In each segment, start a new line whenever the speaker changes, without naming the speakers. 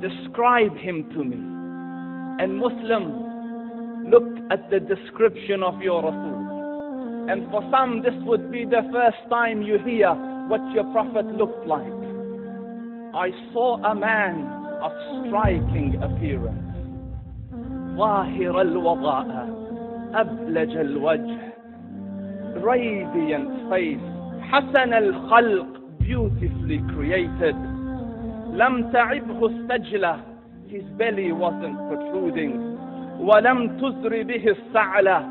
describe him to me. And Muslim, look at the description of your Rasul. And for some, this would be the first time you hear what your Prophet looked like. I saw a man of striking appearance. ظاهر الوضاء أبلج الوجه, radiant face, حسن الخلق, beautifully created. لم تعبه السجلة, his belly wasn't protruding. ولم تزر به السعلة,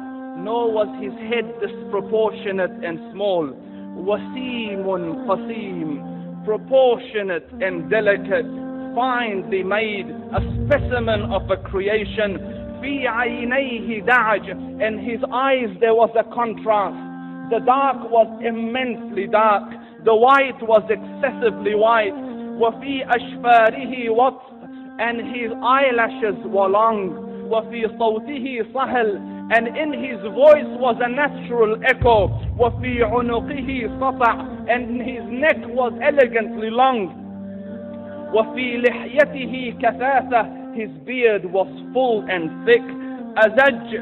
nor was his head disproportionate and small. وسيم قسيم, proportionate and delicate, finely made, a specimen of a creation. في عينيه دعج, in his eyes there was a contrast. The dark was immensely dark, the white was excessively white. وفي أشفاره وطف, and his eyelashes were long. وفي صوته صهل, and in his voice was a natural echo. وفي عنقه سطع, and his neck was elegantly long. وفي لحيته كثافة, his beard was full and thick. أزج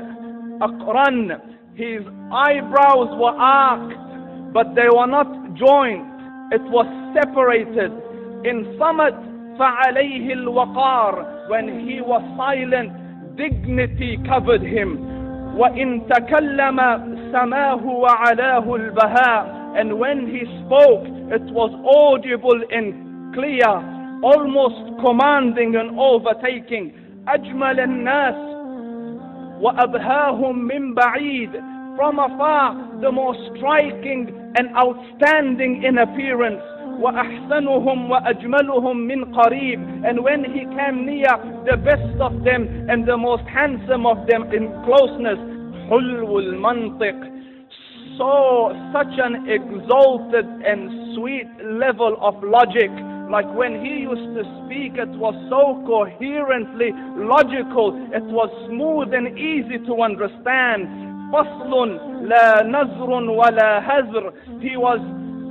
أقرن, his eyebrows were arched, but they were not joined. It was separated. In صمت فعليه الوقار, when he was silent, dignity covered him. وإن تكلم سماه وعلاه البهاء, and when he spoke, it was audible and clear, almost commanding and overtaking. أجمل الناس وأبهاهم من بعيد, from afar the most striking and outstanding in appearance. وأحسنهم وأجملهم من قريب, and when he came near, the best of them and the most handsome of them in closeness. حلو المنطق, so such an exalted and sweet level of logic. Like when he used to speak, it was so coherently logical, it was smooth and easy to understand. فصل لا نزر ولا هزر, he was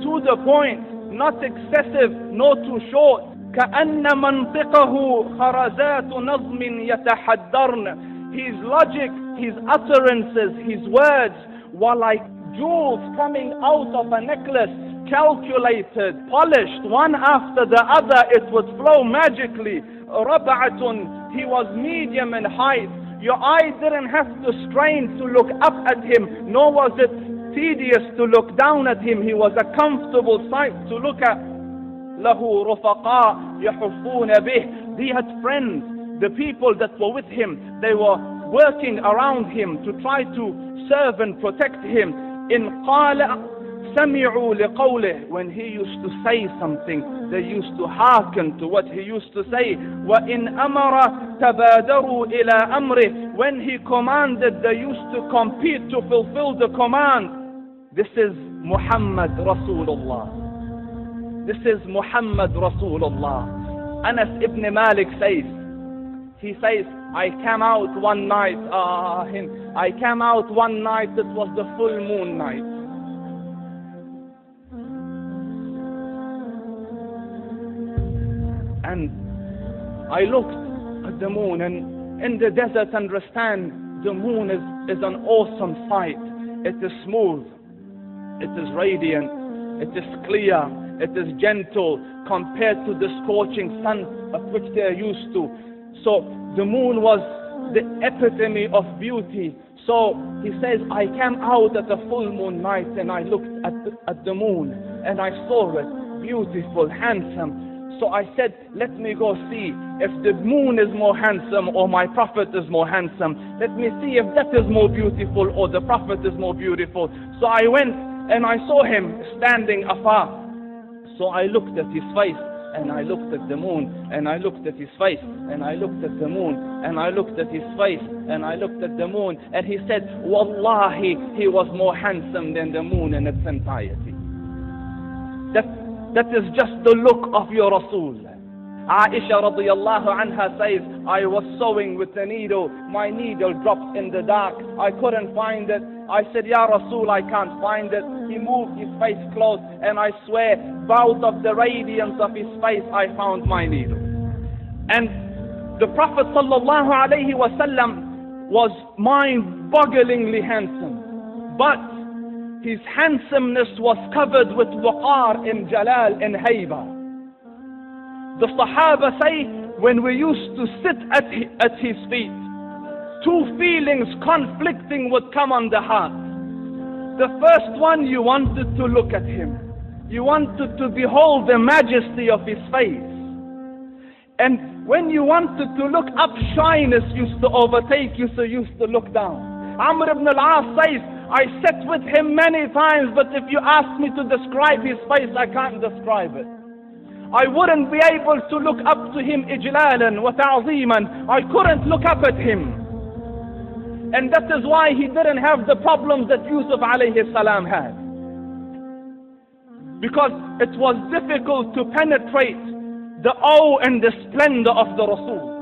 to the point, not excessive, nor too short. كأن منطقه خرزات نظم يتحدرن, his logic, his utterances, his words were like jewels coming out of a necklace, calculated, polished, one after the other. It would flow magically. ربعة, he was medium in height. Your eye didn't have to strain to look up at him, nor was it tedious to look down at him. He was a comfortable sight to look at. له رفقاء يحفون به, he had friends, the people that were with him, they were working around him to try to serve and protect him. إن قال سمعوا لقوله, when he used to say something, they used to hearken to what he used to say. وإن أمر تبادروا إلى أمره, when he commanded, they used to compete to fulfill the command. This is Muhammad Rasulullah. This is Muhammad Rasulullah. Anas ibn Malik says, he says, I came out one night, I came out one night, it was the full moon night. And I looked at the moon, and in the desert, understand, the moon is an awesome sight. It is smooth, it is radiant, it is clear, it is gentle compared to the scorching sun of which they are used to. So the moon was the epitome of beauty. So he says, I came out at a full moon night and I looked at the moon and I saw it, beautiful, handsome. So I said, let me go see if the moon is more handsome or my Prophet is more handsome. Let me see if that is more beautiful or the Prophet is more beautiful. So I went and I saw him standing afar. So I looked at his face and I looked at the moon and I looked at his face and I looked at the moon and I looked at his face and I looked at the moon, and he said, Wallahi, he was more handsome than the moon in its entirety. That is just the look of your Rasul. Aisha radiyallahu anha says, I was sewing with a needle. My needle dropped in the dark. I couldn't find it. I said, Ya Rasul, I can't find it. He moved his face close, and I swear, out of the radiance of his face, I found my needle. And the Prophet sallallahu alaihi wasallam was mind-bogglingly handsome, but his handsomeness was covered with waqar and jalal and hayba. The Sahaba say, when we used to sit at his feet, two feelings conflicting would come on the heart. The first one, you wanted to look at him. You wanted to behold the majesty of his face. And when you wanted to look up, shyness used to overtake you, so you used to look down. Amr ibn al-As says, I sat with him many times, but if you ask me to describe his face, I can't describe it. I wouldn't be able to look up to him ijlalan wa ta'zeeman. I couldn't look up at him. And that is why he didn't have the problems that Yusuf alayhi salam had. Because it was difficult to penetrate the awe and the splendor of the Rasul.